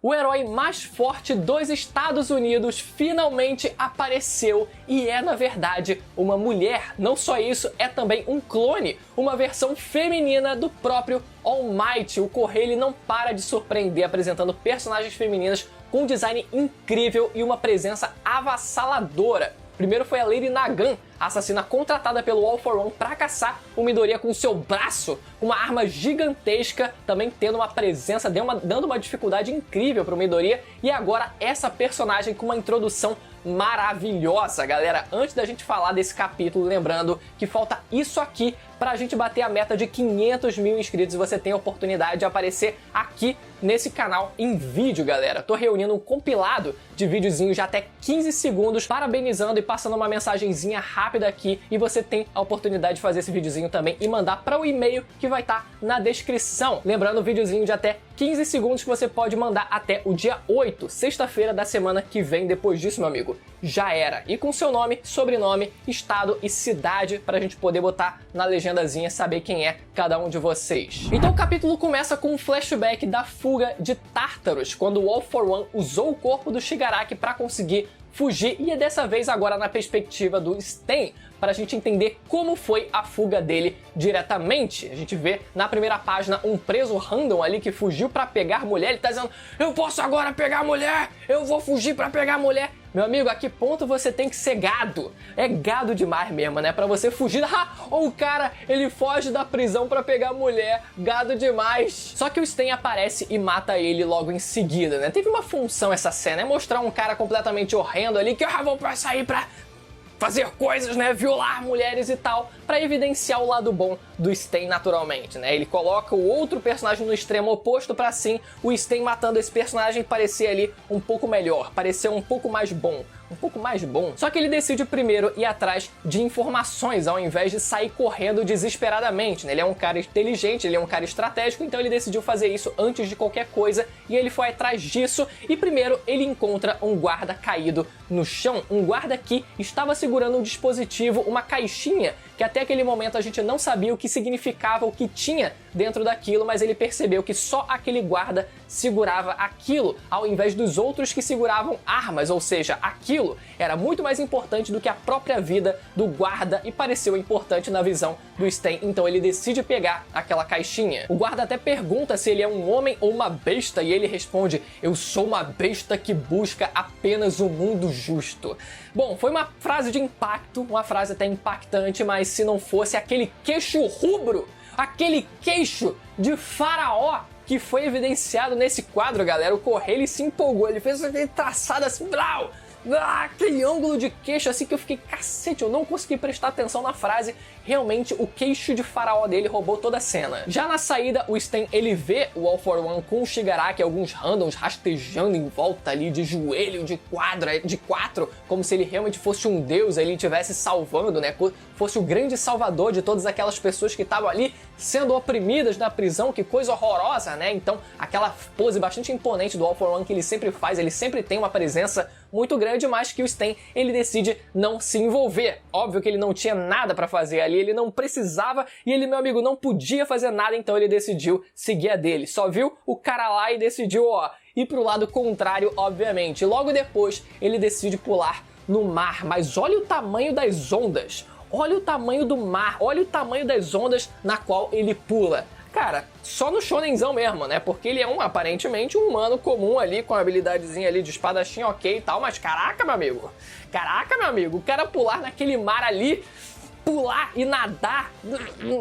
O herói mais forte dos Estados Unidos finalmente apareceu e é, na verdade, uma mulher. Não só isso, é também um clone, uma versão feminina do próprio All Might. O Correio ele não para de surpreender apresentando personagens femininas com um design incrível e uma presença avassaladora. Primeiro foi a Lady Nagant, a assassina contratada pelo All for One para caçar o Midoriya com seu braço, uma arma gigantesca, também tendo uma presença, dando uma dificuldade incrível para o Midoriya. E agora essa personagem com uma introdução maravilhosa, galera. Antes da gente falar desse capítulo, lembrando que falta isso aqui pra gente bater a meta de 500 mil inscritos e você tem a oportunidade de aparecer aqui nesse canal em vídeo, galera. Tô reunindo um compilado de videozinhos de até 15 segundos, parabenizando e passando uma mensagenzinha rápida aqui, e você tem a oportunidade de fazer esse videozinho também e mandar para o e-mail que vai estar na descrição. Lembrando, um videozinho de até 15 segundos que você pode mandar até o dia 8, sexta-feira da semana que vem. Depois disso, meu amigo, já era. E com seu nome, sobrenome, estado e cidade pra gente poder botar na legendazinha, saber quem é cada um de vocês. Então o capítulo começa com um flashback da fuga de Tartarus, quando o All for One usou o corpo do Shigaraki para conseguir fugir, e é dessa vez agora na perspectiva do Stain, para a gente entender como foi a fuga dele diretamente. A gente vê na primeira página um preso random ali que fugiu para pegar mulher. Ele tá dizendo: eu posso agora pegar mulher, eu vou fugir para pegar mulher. Meu amigo, a que ponto você tem que ser gado? É gado demais mesmo, né? Pra você fugir. O cara, ele foge da prisão pra pegar mulher. Gado demais. Só que o Stain aparece e mata ele logo em seguida, né? Teve uma função essa cena, é mostrar um cara completamente horrendo ali que vou sair pra fazer coisas, né, violar mulheres e tal, pra evidenciar o lado bom do Stain naturalmente, né? Ele coloca o outro personagem no extremo oposto pra assim o Stain matando esse personagem parecer ali um pouco melhor, parecer um pouco mais bom. Só que ele decide primeiro ir atrás de informações ao invés de sair correndo desesperadamente, né? Ele é um cara inteligente, ele é um cara estratégico, então ele decidiu fazer isso antes de qualquer coisa e ele foi atrás disso. E primeiro ele encontra um guarda caído no chão, um guarda que estava segurando um dispositivo, uma caixinha que até aquele momento a gente não sabia o que significava, o que tinha dentro daquilo, mas ele percebeu que só aquele guarda segurava aquilo, ao invés dos outros que seguravam armas, ou seja, aquilo era muito mais importante do que a própria vida do guarda e pareceu importante na visão do Stain, então ele decide pegar aquela caixinha. O guarda até pergunta se ele é um homem ou uma besta e ele responde: eu sou uma besta que busca apenas o mundo justo. Bom, foi uma frase de impacto, uma frase até impactante, mas se não fosse aquele queixo rubro, aquele queixo de faraó que foi evidenciado nesse quadro, galera, o Correio ele se empolgou, ele fez aquele traçado assim, blau, aquele ângulo de queixo assim que eu fiquei, cacete, eu não consegui prestar atenção na frase. Realmente o queixo de faraó dele roubou toda a cena. Já na saída, o Stain ele vê o All for One com o Shigaraki, alguns randoms rastejando em volta ali de joelho, de quatro, como se ele realmente fosse um deus, ele estivesse salvando, né, fosse o grande salvador de todas aquelas pessoas que estavam ali sendo oprimidas na prisão. Que coisa horrorosa, né? Então aquela pose bastante imponente do All for One que ele sempre faz, ele sempre tem uma presença muito grande, mas que o Stain ele decide não se envolver. Óbvio que ele não tinha nada pra fazer ali, ele não precisava e ele, meu amigo, não podia fazer nada, então ele decidiu seguir a dele. Só viu o cara lá e decidiu, ir pro lado contrário, obviamente. Logo depois, ele decide pular no mar, mas olha o tamanho das ondas. Olha o tamanho do mar, olha o tamanho das ondas na qual ele pula. Cara, só no shonenzão mesmo, né? Porque ele é aparentemente um humano comum ali, com uma habilidadezinha ali de espadachim, ok e tal, mas caraca, meu amigo, o cara pular naquele mar ali, pular e nadar.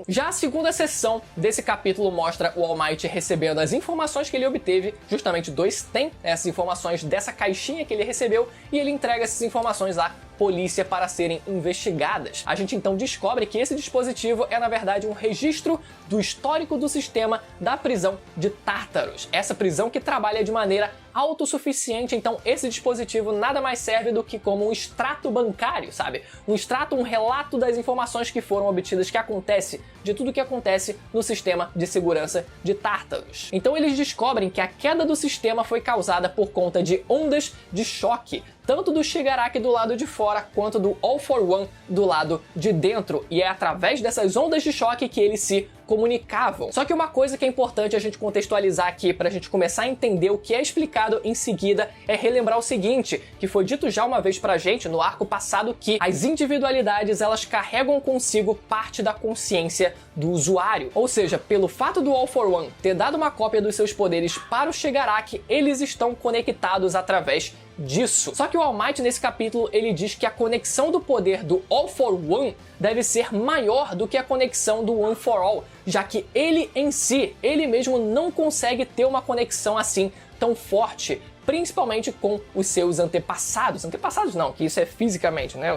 Já a segunda sessão desse capítulo mostra o All Might recebendo as informações que ele obteve justamente do Stain, essas informações dessa caixinha que ele recebeu, e ele entrega essas informações à polícia para serem investigadas. A gente então descobre que esse dispositivo é na verdade um registro do histórico do sistema da prisão de Tartarus. Essa prisão que trabalha de maneira autossuficiente, então esse dispositivo nada mais serve do que como um extrato bancário, sabe? Um extrato, um relato das informações que foram obtidas, que acontece, de tudo que acontece no sistema de segurança de Tartarus. Então eles descobrem que a queda do sistema foi causada por conta de ondas de choque, tanto do Shigaraki do lado de fora, quanto do All for One do lado de dentro. E é através dessas ondas de choque que ele se comunicavam. Só que uma coisa que é importante a gente contextualizar aqui pra gente começar a entender o que é explicado em seguida é relembrar o seguinte, que foi dito já uma vez pra gente no arco passado, que as individualidades elas carregam consigo parte da consciência do usuário. Ou seja, pelo fato do All for One ter dado uma cópia dos seus poderes para o Shigaraki, eles estão conectados através disso. Só que o All Might nesse capítulo ele diz que a conexão do poder do All for One deve ser maior do que a conexão do One for All, já que ele em si, ele mesmo não consegue ter uma conexão assim tão forte, principalmente com os seus antepassados. Antepassados não, que isso é fisicamente, né?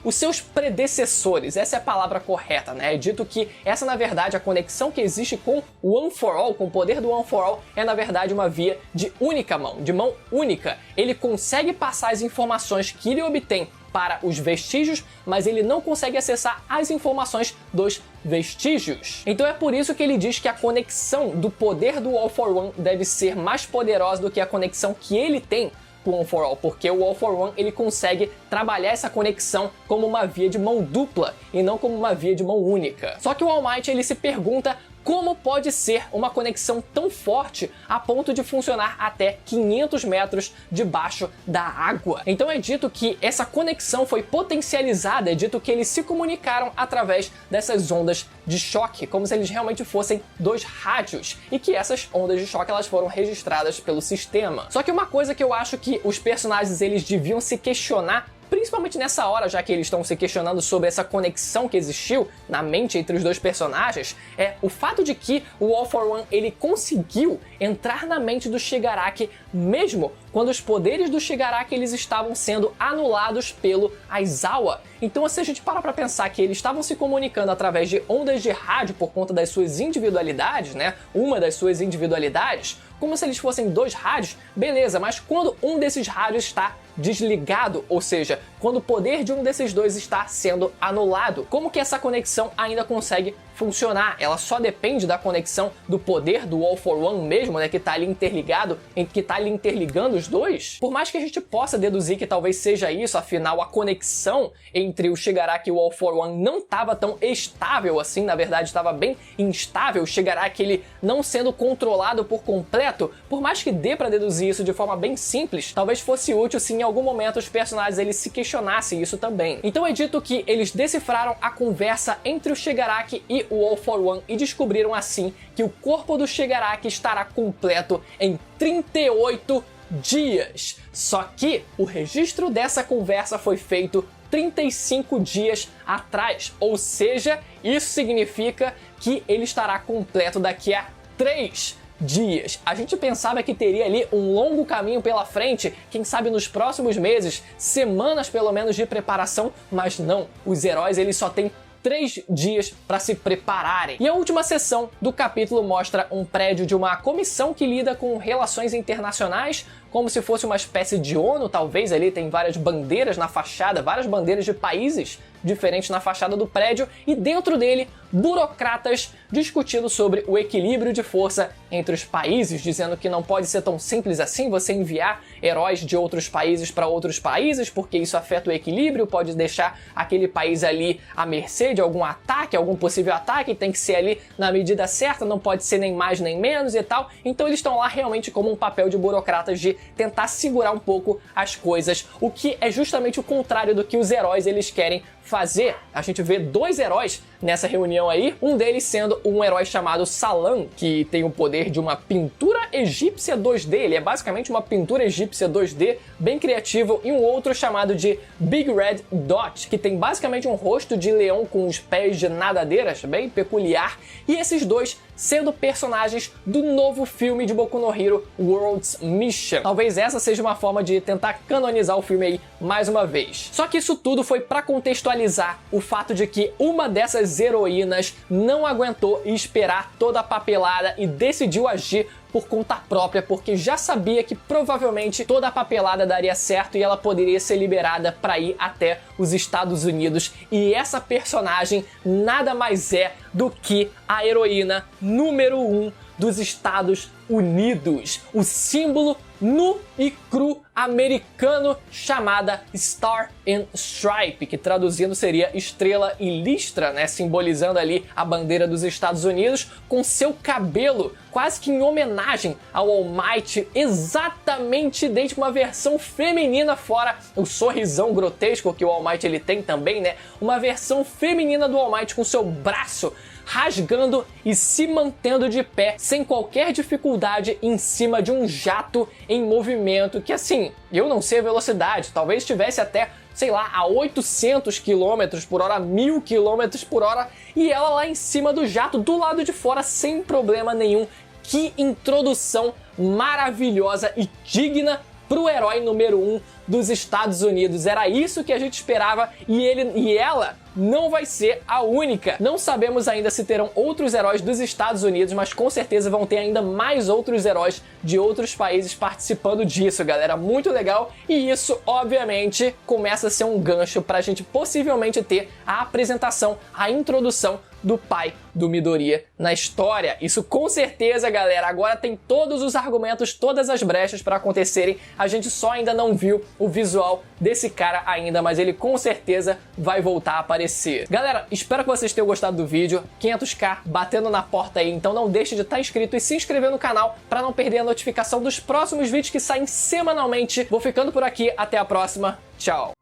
Os seus predecessores, essa é a palavra correta, né? É dito que essa, na verdade, a conexão que existe com o One for All, com o poder do One for All, é, na verdade, uma via de única mão, de mão única. Ele consegue passar as informações que ele obtém para os vestígios, mas ele não consegue acessar as informações dos vestígios. Então é por isso que ele diz que a conexão do poder do All for One deve ser mais poderosa do que a conexão que ele tem com o One for All, porque o All for One ele consegue trabalhar essa conexão como uma via de mão dupla e não como uma via de mão única. Só que o All Might ele se pergunta como pode ser uma conexão tão forte a ponto de funcionar até 500 metros debaixo da água. Então é dito que essa conexão foi potencializada, é dito que eles se comunicaram através dessas ondas de choque, como se eles realmente fossem dois rádios, e que essas ondas de choque elas foram registradas pelo sistema. Só que uma coisa que eu acho que os personagens eles deviam se questionar, principalmente nessa hora, já que eles estão se questionando sobre essa conexão que existiu na mente entre os dois personagens, é o fato de que o All for One ele conseguiu entrar na mente do Shigaraki mesmo quando os poderes do Shigaraki eles estavam sendo anulados pelo Aizawa. Então, se a gente parar pra pensar que eles estavam se comunicando através de ondas de rádio por conta das suas individualidades, né? Uma das suas individualidades, como se eles fossem dois rádios, beleza, mas quando um desses rádios está desligado, ou seja, quando o poder de um desses dois está sendo anulado, como que essa conexão ainda consegue funcionar? Ela só depende da conexão do poder do All for One mesmo, né, que está ali interligado, que está ali interligando os dois? Por mais que a gente possa deduzir que talvez seja isso, afinal a conexão entre o Shigaraki e o All for One não estava tão estável assim, na verdade estava bem instável, o Shigaraki ele não sendo controlado por completo, por mais que dê para deduzir isso de forma bem simples, talvez fosse útil se em algum momento os personagens eles se questionassem isso também. Então é dito que eles decifraram a conversa entre o Shigaraki e o All for One e descobriram assim que o corpo do Shigaraki estará completo em 38 dias. Só que o registro dessa conversa foi feito 35 dias atrás, ou seja, isso significa que ele estará completo daqui a 3 dias. A gente pensava que teria ali um longo caminho pela frente, quem sabe nos próximos meses, semanas pelo menos de preparação, mas não, os heróis eles só têm 3 dias para se prepararem. E a última sessão do capítulo mostra um prédio de uma comissão que lida com relações internacionais, como se fosse uma espécie de ONU, talvez. Ali tem várias bandeiras na fachada, várias bandeiras de países diferentes na fachada do prédio, e dentro dele, burocratas discutindo sobre o equilíbrio de força entre os países, dizendo que não pode ser tão simples assim você enviar heróis de outros países para outros países, porque isso afeta o equilíbrio, pode deixar aquele país ali à mercê de algum ataque, algum possível ataque, tem que ser ali na medida certa, não pode ser nem mais nem menos e tal. Então eles estão lá realmente como um papel de burocratas de tentar segurar um pouco as coisas, o que é justamente o contrário do que os heróis eles querem fazer. A gente vê 2 heróis nessa reunião aí, um deles sendo um herói chamado Salam, que tem o poder de uma pintura egípcia 2D, ele é basicamente uma pintura egípcia 2D, bem criativo, e um outro chamado de Big Red Dot, que tem basicamente um rosto de leão com os pés de nadadeiras, bem peculiar, e esses dois sendo personagens do novo filme de Boku no Hero, World's Mission. Talvez essa seja uma forma de tentar canonizar o filme aí mais uma vez. Só que isso tudo foi para contextualizar o fato de que uma dessas heroínas não aguentou esperar toda a papelada e decidiu agir por conta própria, porque já sabia que provavelmente toda a papelada daria certo e ela poderia ser liberada para ir até os Estados Unidos. E essa personagem nada mais é do que a heroína número 1 dos Estados Unidos, o símbolo nu e cru americano chamada Star and Stripe, que traduzindo seria estrela e listra, né, simbolizando ali a bandeira dos Estados Unidos, com seu cabelo quase que em homenagem ao All Might, exatamente desde uma versão feminina, fora o sorrisão grotesco que o All Might ele tem também, né, uma versão feminina do All Might com seu braço rasgando e se mantendo de pé sem qualquer dificuldade em cima de um jato em movimento que, assim, eu não sei a velocidade, talvez estivesse até, sei lá, a 800 km por hora, 1000 km por hora, e ela lá em cima do jato, do lado de fora, sem problema nenhum. Que introdução maravilhosa e digna pro herói número 1 dos Estados Unidos. Era isso que a gente esperava e ela não vai ser a única. Não sabemos ainda se terão outros heróis dos Estados Unidos, mas com certeza vão ter ainda mais outros heróis de outros países participando disso, galera. Muito legal, e isso, obviamente, começa a ser um gancho pra gente possivelmente ter a apresentação, a introdução do pai do Midoriya na história. Isso com certeza, galera. Agora tem todos os argumentos, todas as brechas para acontecerem. A gente só ainda não viu o visual desse cara ainda, mas ele com certeza vai voltar a aparecer. Galera, espero que vocês tenham gostado do vídeo. 500k batendo na porta aí, então não deixe de estar inscrito e se inscrever no canal para não perder a notificação dos próximos vídeos que saem semanalmente. Vou ficando por aqui, até a próxima. Tchau!